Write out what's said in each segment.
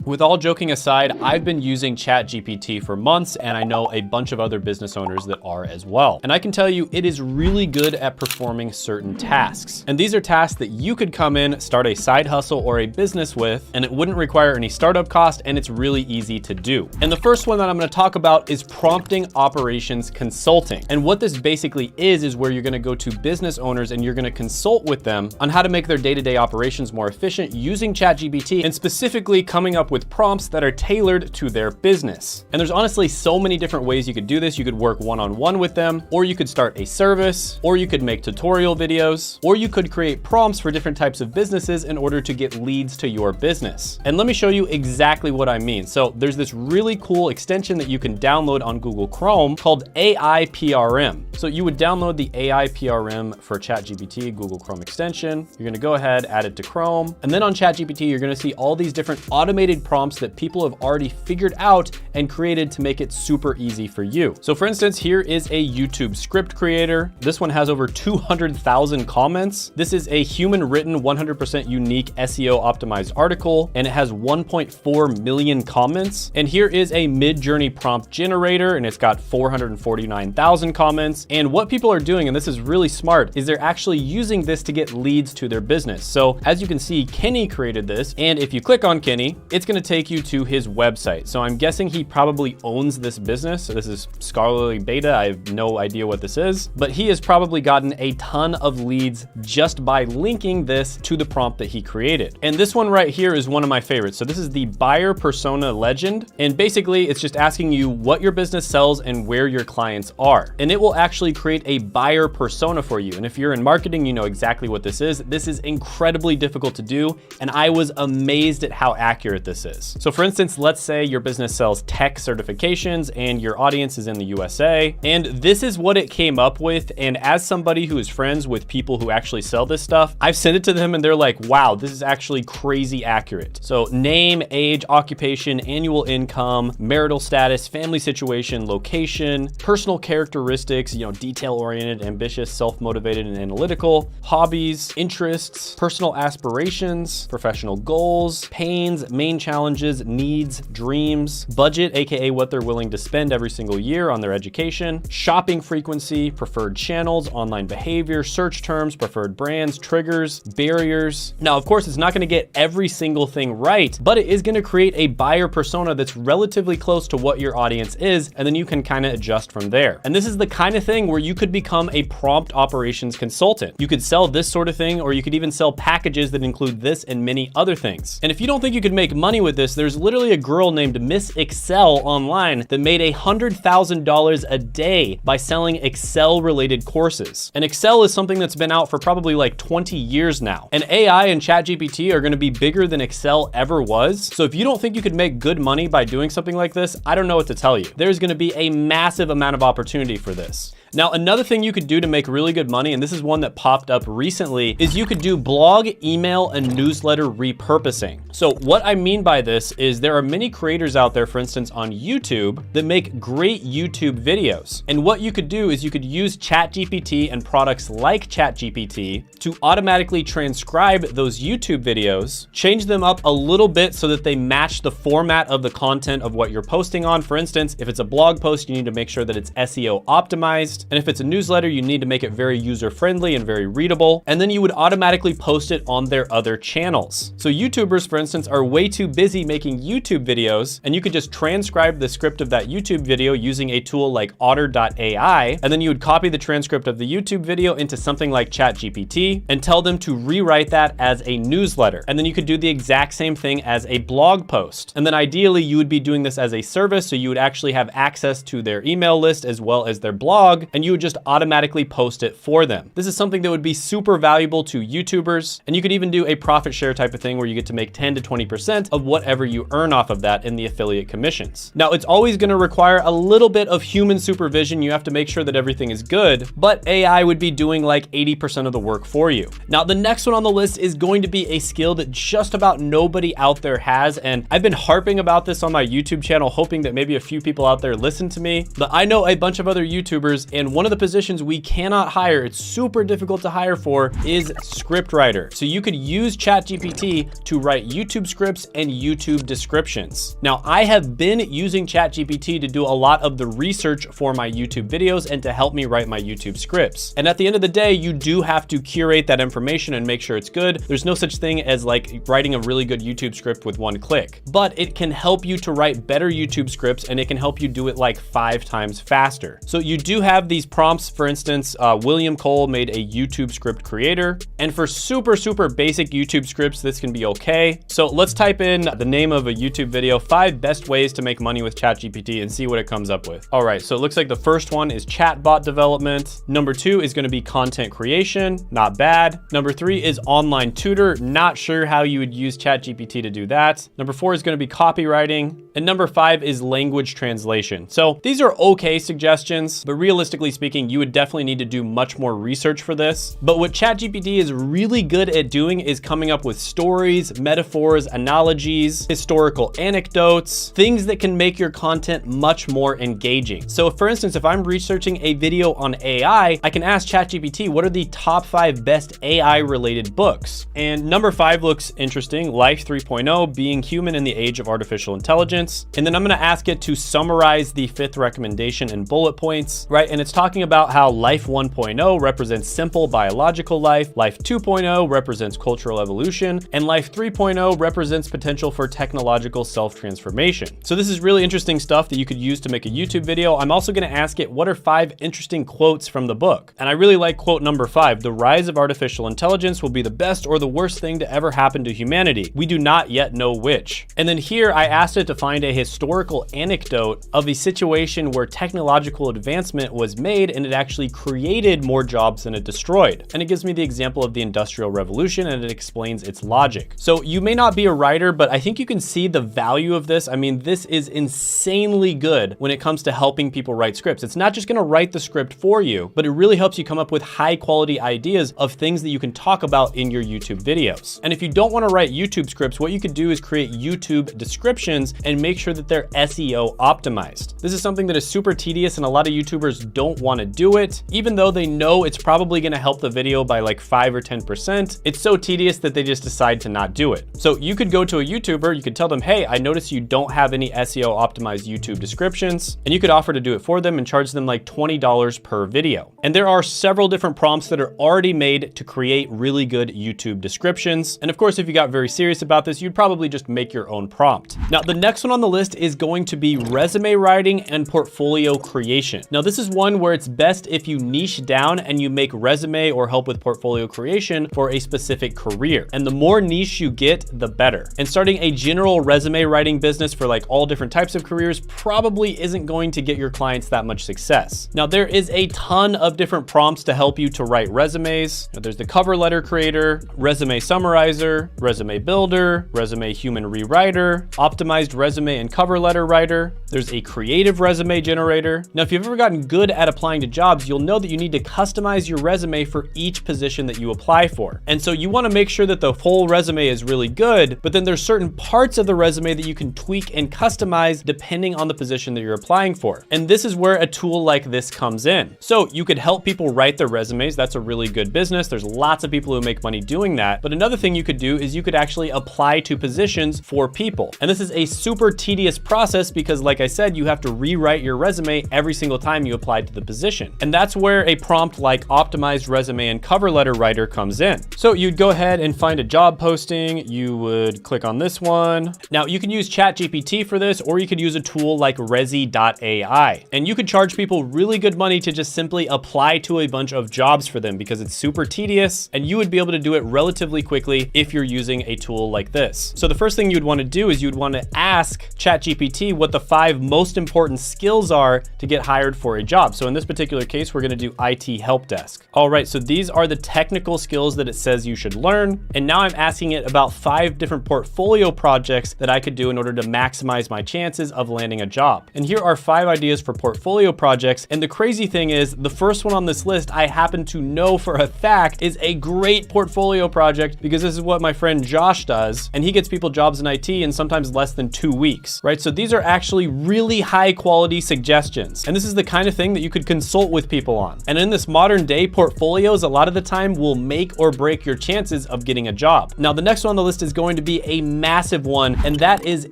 With all joking aside, I've been using ChatGPT for months, and I know a bunch of other business owners that are as well. And I can tell you it is really good at performing certain tasks. And these are tasks that you could come in, start a side hustle or a business with, and it wouldn't require any startup cost, and it's really easy to do. And the first one that I'm gonna talk about is prompting operations consulting. And what this basically is where you're gonna go to business owners and you're gonna consult with them on how to make their day-to-day operations more efficient using ChatGPT, and specifically coming up with prompts that are tailored to their business. And there's honestly so many different ways you could do this. You could work one-on-one with them, or you could start a service, or you could make tutorial videos, or you could create prompts for different types of businesses in order to get leads to your business. And let me show you exactly what I mean. So there's this really cool extension that you can download on Google Chrome called AI PRM. So you would download the AI PRM for ChatGPT, Google Chrome extension. You're gonna go ahead, add it to Chrome. And then on ChatGPT, you're gonna see all these different automated prompts that people have already figured out and created to make it super easy for you. So for instance, here is a YouTube script creator. This one has over 200,000 comments. This is a human written, 100% unique SEO optimized article, and it has 1.4 million comments. And here is a mid-journey prompt generator, and it's got 449,000 comments. And what people are doing, and this is really smart, is they're actually using this to get leads to their business. So as you can see, Kenny created this, and if you click on Kenny, it's gonna take you to his website. So I'm guessing he probably owns this business. So this is scholarly beta. I have no idea what this is, but he has probably gotten a ton of leads just by linking this to the prompt that he created. And this one right here is one of my favorites. So this is the buyer persona legend. And basically it's just asking you what your business sells and where your clients are. And it will actually create a buyer persona for you. And if you're in marketing, you know exactly what this is. This is incredibly difficult to do. And I was amazed at how accurate this is. So for instance, let's say your business sells tech certifications and your audience is in the USA. And this is what it came up with. And as somebody who is friends with people who actually sell this stuff, I've sent it to them and they're like, wow, this is actually crazy accurate. So name, age, occupation, annual income, marital status, family situation, location, personal characteristics, detail-oriented, ambitious, self-motivated, and analytical, hobbies, interests, personal aspirations, professional goals, pains, main challenges, needs, dreams, budget, aka what they're willing to spend every single year on their education, shopping frequency, preferred channels, online behavior, search terms, preferred brands, triggers, barriers. Now, of course, it's not gonna get every single thing right, but it is gonna create a buyer persona that's relatively close to what your audience is, and then you can kind of adjust from there. And this is the kind of thing where you could become a prompt operations consultant. You could sell this sort of thing, or you could even sell packages that include this and many other things. And if you don't think you could make money with this, there's literally a girl named Miss Excel online that made $100,000 a day by selling Excel related courses. And Excel is something that's been out for probably like 20 years now. And AI and ChatGPT are gonna be bigger than Excel ever was. So if you don't think you could make good money by doing something like this, I don't know what to tell you. There's gonna be a massive amount of opportunity for this. Now, another thing you could do to make really good money, and this is one that popped up recently, is you could do blog, email, and newsletter repurposing. So what I mean by this is there are many creators out there, for instance, on YouTube that make great YouTube videos. And what you could do is you could use ChatGPT and products like ChatGPT to automatically transcribe those YouTube videos, change them up a little bit so that they match the format of the content of what you're posting on. For instance, if it's a blog post, you need to make sure that it's SEO optimized. And if it's a newsletter, you need to make it very user-friendly and very readable. And then you would automatically post it on their other channels. So YouTubers, for instance, are way too busy making YouTube videos, and you could just transcribe the script of that YouTube video using a tool like otter.ai, and then you would copy the transcript of the YouTube video into something like ChatGPT and tell them to rewrite that as a newsletter. And then you could do the exact same thing as a blog post. And then ideally, you would be doing this as a service, so you would actually have access to their email list as well as their blog, and you would just automatically post it for them. This is something that would be super valuable to YouTubers, and you could even do a profit share type of thing where you get to make 10 to 20% of whatever you earn off of that in the affiliate commissions. Now, it's always gonna require a little bit of human supervision. You have to make sure that everything is good, but AI would be doing like 80% of the work for you. Now, the next one on the list is going to be a skill that just about nobody out there has, and I've been harping about this on my YouTube channel, hoping that maybe a few people out there listen to me, but I know a bunch of other YouTubers, And one of the positions we cannot hire, it's super difficult to hire for, is script writer. So you could use ChatGPT to write YouTube scripts and YouTube descriptions. Now, I have been using ChatGPT to do a lot of the research for my YouTube videos and to help me write my YouTube scripts. And at the end of the day, you do have to curate that information and make sure it's good. There's no such thing as like writing a really good YouTube script with one click, but it can help you to write better YouTube scripts, and it can help you do it like 5 times faster. So you do have these prompts. For instance, William Cole made a YouTube script creator. And for super basic YouTube scripts, this can be okay. So let's type in the name of a YouTube video, 5 best ways to make money with ChatGPT, and see what it comes up with. All right, so it looks like the first one is chatbot development. Number 2 is gonna be content creation, not bad. Number 3 is online tutor. Not sure how you would use ChatGPT to do that. Number 4 is gonna be copywriting. And number 5 is language translation. So these are okay suggestions, but realistically speaking, you would definitely need to do much more research for this. But what ChatGPT is really good at doing is coming up with stories, metaphors, analogies, historical anecdotes, things that can make your content much more engaging. So for instance, if I'm researching a video on AI, I can ask ChatGPT, what are the top 5 best AI related books? And number 5 looks interesting, Life 3.0, Being Human in the Age of Artificial Intelligence. And then I'm gonna ask it to summarize the 5th recommendation in bullet points, right? And it's talking about how Life 1.0 represents simple biological life, Life 2.0 represents cultural evolution, and Life 3.0 represents potential for technological self-transformation. So this is really interesting stuff that you could use to make a YouTube video. I'm also gonna ask it, what are 5 interesting quotes from the book? And I really like quote number 5, the rise of artificial intelligence will be the best or the worst thing to ever happen to humanity. We do not yet know which. And then here I asked it to find a historical anecdote of a situation where technological advancement was made and it actually created more jobs than it destroyed. And it gives me the example of the Industrial Revolution, and it explains its logic. So you may not be a writer, but I think you can see the value of this. I mean, this is insanely good when it comes to helping people write scripts. It's not just gonna write the script for you, but it really helps you come up with high quality ideas of things that you can talk about in your YouTube videos. And if you don't wanna write YouTube scripts, what you could do is create YouTube descriptions and make sure that they're SEO optimized. This is something that is super tedious, and a lot of YouTubers don't wanna do it, even though they know it's probably gonna help the video by like 5 or 10%. It's so tedious that they just decide to not do it. So you could go to a YouTuber, you could tell them, hey, I noticed you don't have any SEO optimized YouTube descriptions, and you could offer to do it for them and charge them like $20 per video. And there are several different prompts that are already made to create really good YouTube descriptions. And of course, if you got very serious about this, you'd probably just make your own prompt. Now, the next one on the list is going to be resume writing and portfolio creation. Now, this is one where it's best if you niche down and you make resume or help with portfolio creation for a specific career. And the more niche you get, the better. And starting a general resume writing business for like all different types of careers probably isn't going to get your clients that much success. Now, there is a ton of different prompts to help you to write resumes. There's the cover letter creator, resume summarizer, resume builder, resume human rewriter, optimized resume and cover letter writer. There's a creative resume generator. Now, if you've ever gotten good at applying to jobs, you'll know that you need to customize your resume for each position that you apply for. And so you want to make sure that the whole resume is really good, but then there's certain parts of the resume that you can tweak and customize depending on the position that you're applying for. And this is where a tool like this comes in. So you could help people write their resumes. That's a really good business. There's lots of people who make money doing that. But another thing you could do is you could actually apply to positions for people. And this is a super tedious process because, like I said, you have to rewrite your resume every single time you apply to the position. And that's where a prompt like optimized resume and cover letter writer comes in. So you'd go ahead and find a job posting. You would click on this one. Now you can use ChatGPT for this, or you could use a tool like Rezi.ai. And you could charge people really good money to just simply apply to a bunch of jobs for them because it's super tedious, and you would be able to do it relatively quickly if you're using a tool like this. So the first thing you'd want to do is you'd want to ask ChatGPT what the 5 most important skills are to get hired for a job. So in this particular case, we're going to do IT help desk. All right, so these are the technical skills that it says you should learn. And now I'm asking it about 5 different portfolio projects that I could do in order to maximize my chances of landing a job. And here are 5 ideas for portfolio projects. And the crazy thing is, the first one on this list, I happen to know for a fact is a great portfolio project because this is what my friend Josh does. And he gets people jobs in IT in sometimes less than 2 weeks, right? So these are actually really high quality suggestions. And this is the kind of thing that you you could consult with people on. And in this modern day, portfolios a lot of the time will make or break your chances of getting a job. Now, the next one on the list is going to be a massive one, and that is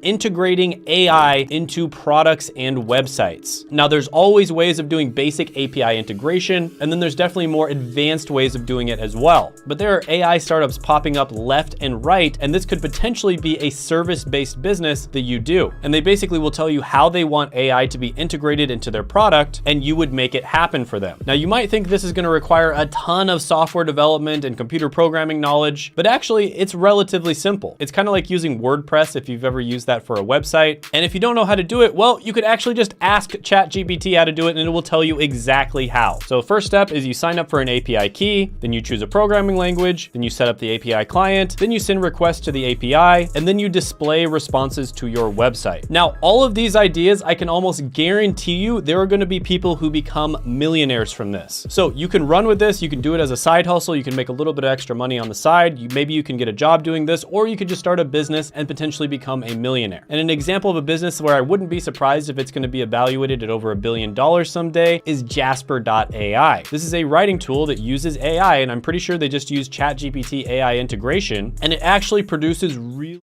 integrating AI into products and websites. Now, there's always ways of doing basic API integration, and then there's definitely more advanced ways of doing it as well. But there are AI startups popping up left and right, and this could potentially be a service-based business that you do. And they basically will tell you how they want AI to be integrated into their product, and you would make it happen for them. Now, you might think this is going to require a ton of software development and computer programming knowledge, but actually it's relatively simple. It's kind of like using WordPress if you've ever used that for a website. And if you don't know how to do it, well, you could actually just ask ChatGPT how to do it, and it will tell you exactly how. So first step is you sign up for an API key, then you choose a programming language, then you set up the API client, then you send requests to the API, and then you display responses to your website. Now, all of these ideas, I can almost guarantee you there are going to be people who become millionaires from this. So you can run with this, you can do it as a side hustle, you can make a little bit of extra money on the side, maybe you can get a job doing this, or you could just start a business and potentially become a millionaire. And an example of a business where I wouldn't be surprised if it's going to be evaluated at over $1 billion someday is Jasper.ai. This is a writing tool that uses AI, and I'm pretty sure they just use ChatGPT AI integration, and it actually produces really